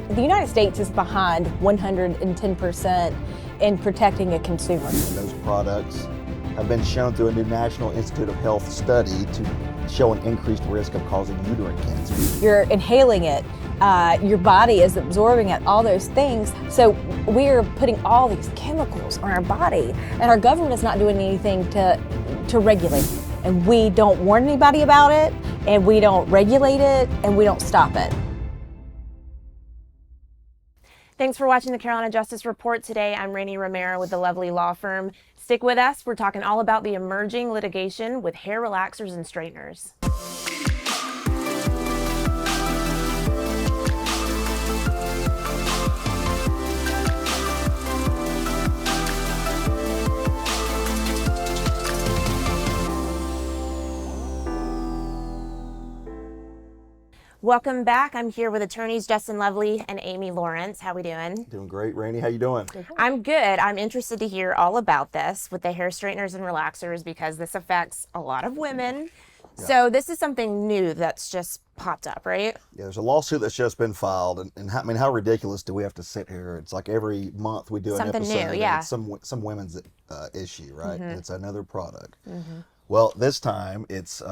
The United States is behind 110% in protecting a consumer. Those products have been shown through a new National Institute of Health study to show an increased risk of causing uterine cancer. You're inhaling it, your body is absorbing it, all those things. So we're putting all these chemicals on our body, and our government is not doing anything to regulate it. And we don't warn anybody about it, and we don't regulate it, and we don't stop it. Thanks for watching the Carolina Justice Report today. I'm Rainey Romero with the Lovely Law Firm. Stick with us. We're talking all about the emerging litigation with hair relaxers and straighteners. Welcome back. I'm here with attorneys Justin Lovely and Amy Lawrence. How we doing? Doing great, Rainey. How you doing? I'm good. I'm interested to hear all about this with the hair straighteners and relaxers because this affects a lot of women. Yeah. So this is something new that's just popped up, right? Yeah, there's a lawsuit that's just been filed, and how ridiculous do we have to sit here? It's like every month we do something an episode. New, yeah. It's some women's issue, right? Mm-hmm. And it's another product. Mm-hmm. Well, this time it's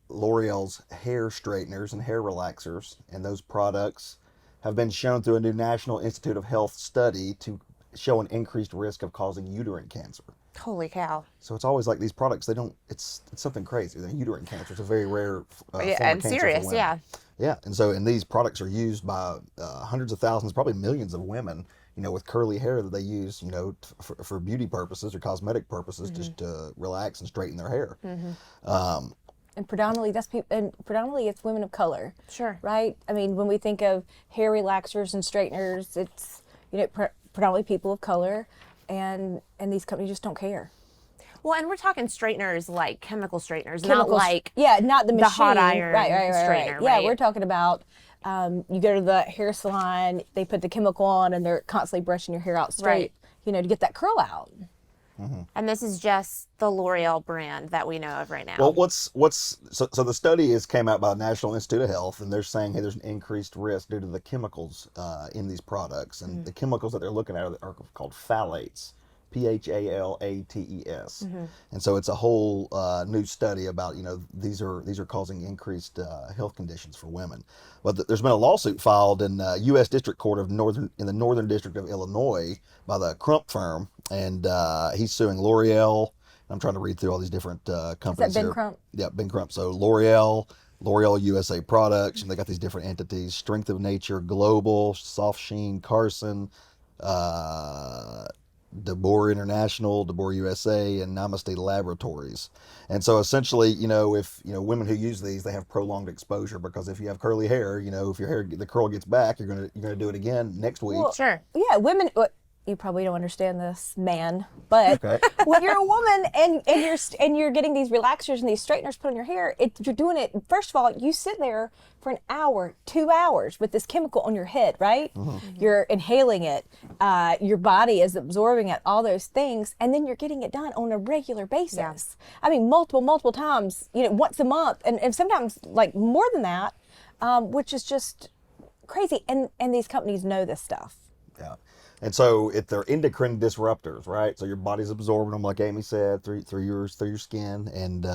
L'Oreal's hair straighteners and hair relaxers, and those products have been shown through a new National Institute of Health study to show an increased risk of causing uterine cancer. Holy cow. So it's always like these products, it's something crazy. The uterine cancer is a very rare form of and cancer serious, for women. yeah. Yeah, and these products are used by hundreds of thousands, probably millions of women, with curly hair that they use, for beauty purposes or cosmetic purposes, mm-hmm. just to relax and straighten their hair. Mm-hmm. And predominantly it's women of color. Sure. Right? I mean, when we think of hair relaxers and straighteners, it's predominantly people of color, and these companies just don't care. Well, and we're talking straighteners like chemical straighteners, not like not the machine, the hot iron straightener. Yeah, we're talking about you go to the hair salon, they put the chemical on, and they're constantly brushing your hair out straight, to get that curl out. Mm-hmm. And this is just the L'Oreal brand that we know of right now. Well, so the study came out by the National Institute of Health, and they're saying, hey, there's an increased risk due to the chemicals in these products, and mm-hmm. the chemicals that they're looking at are called phthalates, Phalates, mm-hmm. and so it's a whole new study about these are causing increased health conditions for women. But there's been a lawsuit filed in U.S. District Court in the Northern District of Illinois by the Crump firm, and he's suing L'Oreal. I'm trying to read through all these different companies. Is that Ben here. Crump? Yeah, Ben Crump. So L'Oreal USA Products, and they got these different entities: Strength of Nature Global, Soft Sheen, Carson, DeBoer International, DeBoer USA, and Namaste Laboratories. And so essentially, if women who use these, they have prolonged exposure, because if you have curly hair, if your the curl gets back, you're gonna do it again next week. Well, sure. Yeah, women. You probably don't understand this, man, but when you're a woman and you're getting these relaxers and these straighteners put on your hair, you're doing it. First of all, you sit there for an hour, 2 hours with this chemical on your head, right? Mm-hmm. Mm-hmm. You're inhaling it. Your body is absorbing it, all those things, and then you're getting it done on a regular basis. Yeah. I mean, multiple times, once a month, and sometimes like more than that, which is just crazy. And these companies know this stuff. Yeah. And so they're endocrine disruptors, right? So your body's absorbing them, like Amy said, through your skin, and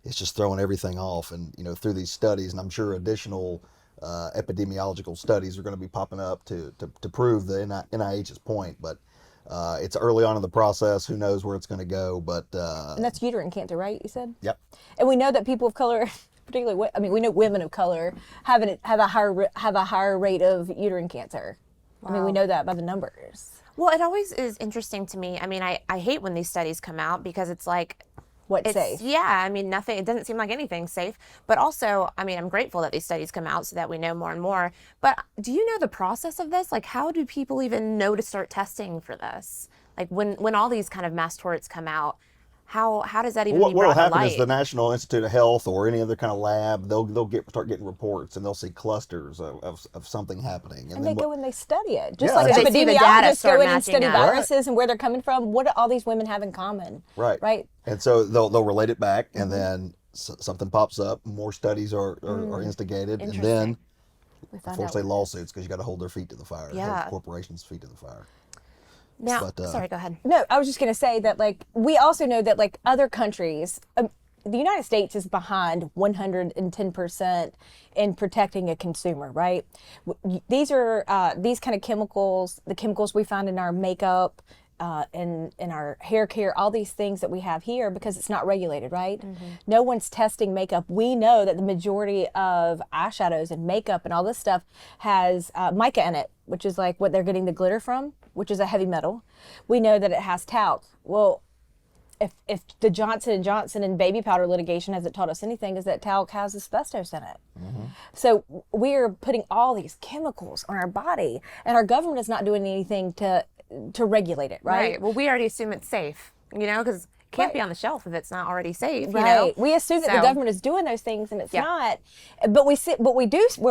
it's just throwing everything off. And through these studies, and I'm sure additional epidemiological studies are going to be popping up to prove the NIH's point. But it's early on in the process. Who knows where it's going to go? But and that's uterine cancer, right? You said. Yep. And we know that people of color, particularly, we know women of color have a higher rate of uterine cancer. Wow. I mean, we know that by the numbers. Well, it always is interesting to me. I mean, I hate when these studies come out because it's like, what's safe? Yeah, I mean, nothing, it doesn't seem like anything's safe. But also, I mean, I'm grateful that these studies come out so that we know more and more. But do you know the process of this? Like, how do people even know to start testing for this? Like, when all these kind of mass torts come out, how does that even be brought to light? What will happen is the National Institute of Health or any other kind of lab, they'll start getting reports, and they'll see clusters of something happening. And they go and they study it. Just yeah, like epidemiologists go in and study viruses right. and where they're coming from. What do all these women have in common? Right. And so they'll relate it back, and then something pops up, more studies are instigated, and then unfortunately, lawsuits because you got to hold their feet to the fire. Yeah. Hold corporations' feet to the fire. Now, sorry, go ahead. No, I was just going to say that, like, we also know that, like, other countries, the United States is behind 110% in protecting a consumer, right? These are these kind of chemicals, the chemicals we find in our makeup, in our hair care, all these things that we have here, because it's not regulated, right? No one's testing makeup. We know that the majority of eyeshadows and makeup and all this stuff has mica in it, which is like what they're getting the glitter from, which is a heavy metal. We know that it has talc. Well, if the Johnson & Johnson and baby powder litigation hasn't taught us anything, is that talc has asbestos in it. So we're putting all these chemicals on our body, and our government is not doing anything to regulate it, right? Well, we already assume it's safe, because it can't be on the shelf if it's not already safe. Right. We assume that the government is doing those things, and it's not. But where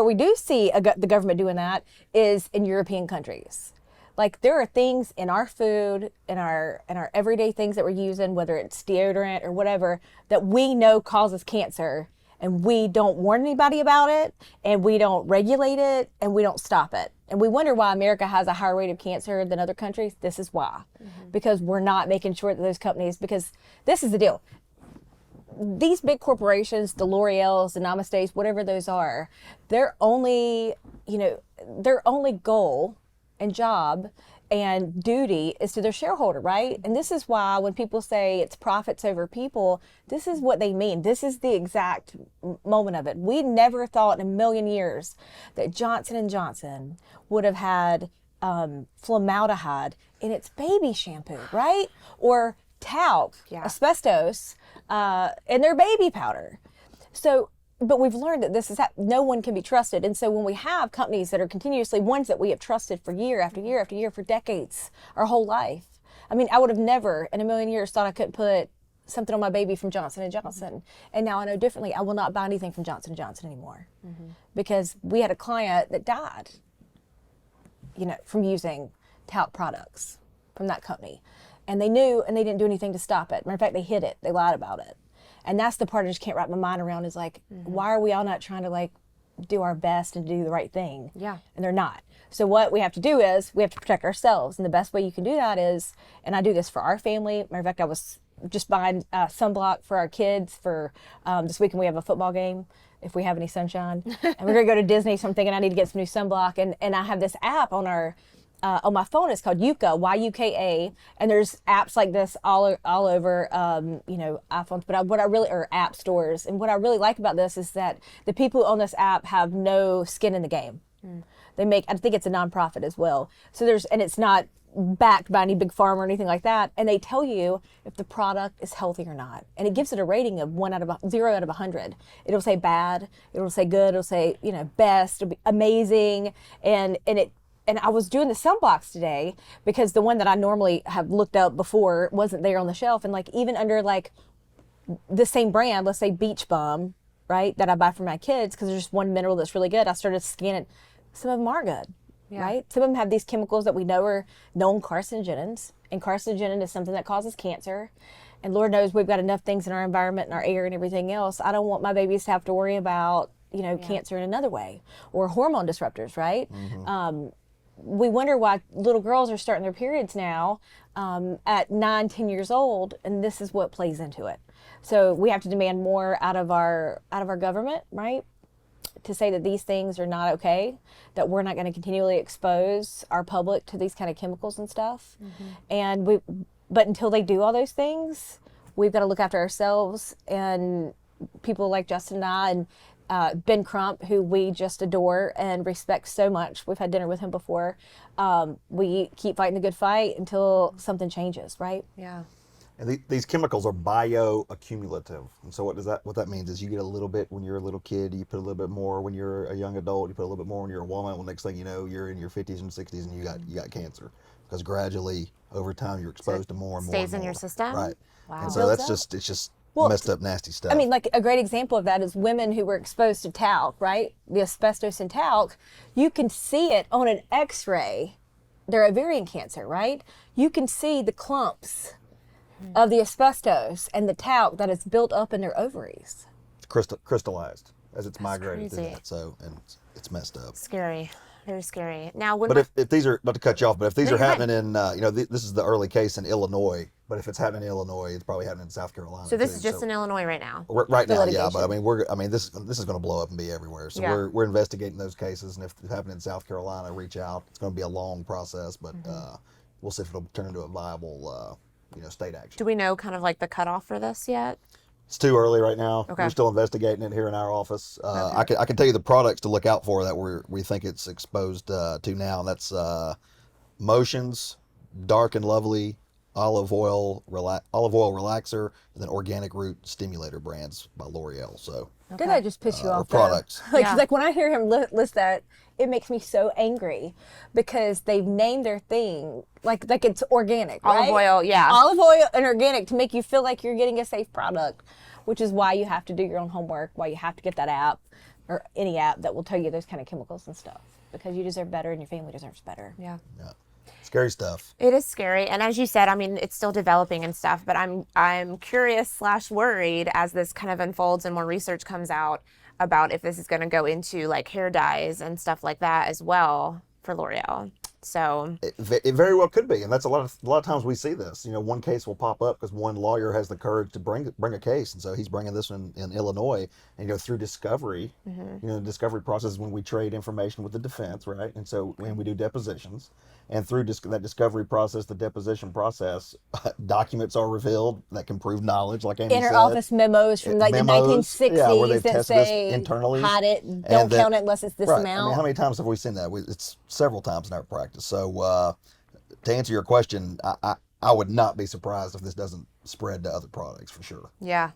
we do see the government doing that is in European countries. Like, there are things in our food, in our everyday things that we're using, whether it's deodorant or whatever, that we know causes cancer, and we don't warn anybody about it, and we don't regulate it, and we don't stop it. And we wonder why America has a higher rate of cancer than other countries. This is why. Because we're not making sure that those companies, because this is the deal. These big corporations, the L'Oreals, the Namastes, whatever those are, their only goal and job and duty is to their shareholder, right? And this is why when people say it's profits over people, this is what they mean. This is the exact moment of it. We never thought in a million years that Johnson & Johnson would have had formaldehyde in its baby shampoo, right? Or talc, asbestos, in their baby powder. So, but we've learned that no one can be trusted. And so when we have companies that are continuously, ones that we have trusted for year after year after year, for decades, our whole life. I mean, I would have never in a million years thought I couldn't put something on my baby from Johnson & Johnson. And now I know differently. I will not buy anything from Johnson & Johnson anymore. Because we had a client that died, from using talc products from that company. And they knew, and they didn't do anything to stop it. Matter of fact, they hid it. They lied about it. And that's the part I just can't wrap my mind around, is like, why are we all not trying to, like, do our best and do the right thing? Yeah. And they're not. So what we have to do is we have to protect ourselves. And the best way you can do that is, and I do this for our family. Matter of fact, I was just buying sunblock for our kids for this weekend. We have a football game, if we have any sunshine. And we're going to go to Disney, so I'm thinking I need to get some new sunblock. And I have this app on my phone. It's called Yuka, Y-U-K-A, and there's apps like this all over, iPhones. But or app stores. And what I really like about this is that the people who own this app have no skin in the game. I think it's a nonprofit as well. So and it's not backed by any big pharma or anything like that. And they tell you if the product is healthy or not. And it gives it a rating of 0 out of 100. It'll say bad. It'll say good. It'll say, best. It'll be amazing. And I was doing the sunblocks today because the one that I normally have looked up before wasn't there on the shelf. And, like, even under, like, the same brand, let's say Beach Bum, right, that I buy for my kids, because there's just one mineral that's really good, I started scanning. Some of them are good, right? Some of them have these chemicals that we know are known carcinogens. And carcinogen is something that causes cancer. And Lord knows we've got enough things in our environment and our air and everything else. I don't want my babies to have to worry about, cancer in another way. Or hormone disruptors, right? We wonder why little girls are starting their periods now at 9, 10 years old, and this is what plays into it. So we have to demand more out of our government, right? To say that these things are not okay, that we're not going to continually expose our public to these kind of chemicals and stuff. But until they do all those things, we've got to look after ourselves, and people like Justin and I, and Ben Crump, who we just adore and respect so much. We've had dinner with him before. We keep fighting the good fight until something changes, right? Yeah. And these chemicals are bioaccumulative. And so what that means is you get a little bit when you're a little kid, you put a little bit more when you're a young adult, you put a little bit more when you're a woman. Well, next thing you know, you're in your 50s and 60s and you got cancer. Because gradually, over time, you're exposed to more and more. Stays in your system? Right. Wow. And so it's just messed up, nasty stuff. I mean, like, a great example of that is women who were exposed to talc, right? The asbestos in talc. You can see it on an x-ray. They're ovarian cancer, right? You can see the clumps of the asbestos and the talc that is built up in their ovaries. It's crystallized as it's migrated through crazy. that. So, and it's messed up. Scary. Very scary. Now, when But if these are, not to cut you off, but if these No, are you're happening in, this is the early case in Illinois, but if it's happening in Illinois, it's probably happening in South Carolina. so this too. is just in Illinois right now. Right now, yeah, litigation. but I mean, this is going to blow up and be everywhere. So Yeah. we're investigating those cases, and if it's happening in South Carolina, reach out. It's going to be a long process, but we'll see if it'll turn into a viable, state action. Do we know kind of like the cutoff for this yet? It's too early right now. Okay. We're still investigating it here in our office. I can tell you the products to look out for that we think it's exposed to now. And that's Motions, Dark and Lovely, olive oil relaxer, and then Organic Root Stimulator brands by L'Oreal. So Did that just piss you or off? though? products. Like, Yeah. like when I hear him list that, it makes me so angry because they've named their thing like it's organic, Olive right? oil, yeah. Olive oil and organic to make you feel like you're getting a safe product, which is why you have to do your own homework, why you have to get that app or any app that will tell you those kind of chemicals and stuff because you deserve better and your family deserves better. Yeah. Yeah. Scary stuff. It is scary, and as you said, I mean, it's still developing and stuff. But I'm curious / worried as this kind of unfolds and more research comes out about if this is going to go into like hair dyes and stuff like that as well for L'Oreal. So It very well could be, and that's a lot of times we see this. One case will pop up because one lawyer has the courage to bring a case, and so he's bringing this one in Illinois, and through discovery, the discovery process is when we trade information with the defense, right? And so when we do depositions, and through that discovery process, the deposition process, documents are revealed that can prove knowledge, like Amy said. Inter-office memos from like Memos, the 1960s yeah, where they've that tested this say internally. hide it, And don't that- count it unless it's this right. amount. I mean, how many times have we seen that? It's several times in our practice. So to answer your question, I would not be surprised if this doesn't spread to other products for sure. yeah.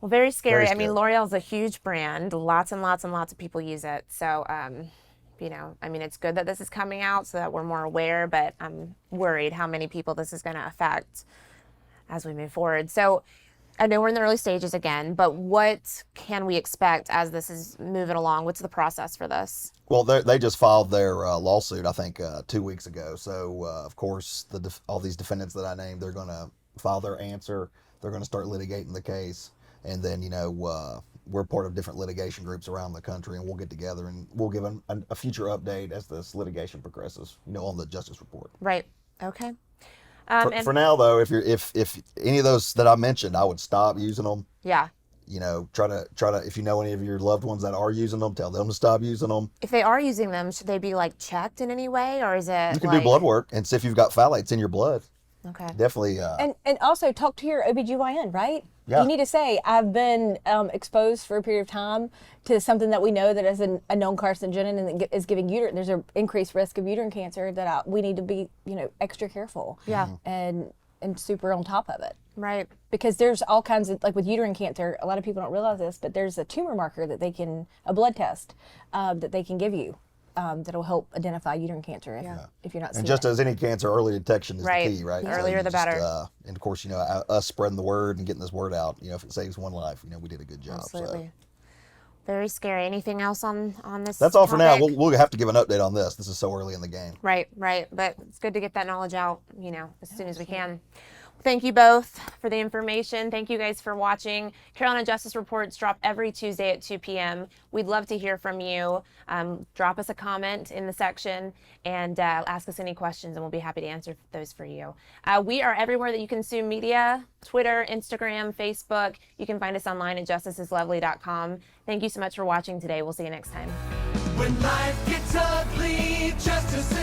Well, very scary. Very I mean, scary. L'Oreal is a huge brand. Lots and lots and lots of people use it. So, I mean, it's good that this is coming out so that we're more aware, but I'm worried how many people this is going to affect as we move forward. So I know we're in the early stages again, but what can we expect as this is moving along? What's the process for this? Well, they just filed their lawsuit, I think, 2 weeks ago. So, of course, all these defendants that I named, they're going to file their answer. They're going to start litigating the case. And then, we're part of different litigation groups around the country, and we'll get together and we'll give a future update as this litigation progresses, on the Justice Report. Right. Okay. For now, though, if any of those that I mentioned, I would stop using them. Yeah. Try to if you know any of your loved ones that are using them, tell them to stop using them. If they are using them, should they be like checked in any way, or is it You can like... do blood work and see if you've got phthalates in your blood. Okay. Definitely. And also talk to your OBGYN, right? Yeah. You need to say, I've been exposed for a period of time to something that we know that is a known carcinogen and that is giving uterine. There's an increased risk of uterine cancer that we need to be, extra careful. Yeah. And super on top of it. Right. Because there's all kinds of, like with uterine cancer, a lot of people don't realize this, but there's a tumor marker that a blood test that they can give you that'll help identify uterine cancer if you're not seeing And just it. as any cancer, early detection is Right. the key, right? The earlier the better. And of course, us spreading the word and getting this word out, if it saves one life, we did a good job. Absolutely. So. Very scary. Anything else on this? That's all for now. topic? We'll have to give an update on this. This is so early in the game. Right. But it's good to get that knowledge out, as soon as we can. Thank you both for the information. Thank you guys for watching. Carolina Justice Reports drop every Tuesday at 2 p.m. We'd love to hear from you. Drop us a comment in the section and ask us any questions, and we'll be happy to answer those for you. We are everywhere that you consume media: Twitter, Instagram, Facebook. You can find us online at justiceslovely.com. Thank you so much for watching today. We'll see you next time. When life gets ugly, justice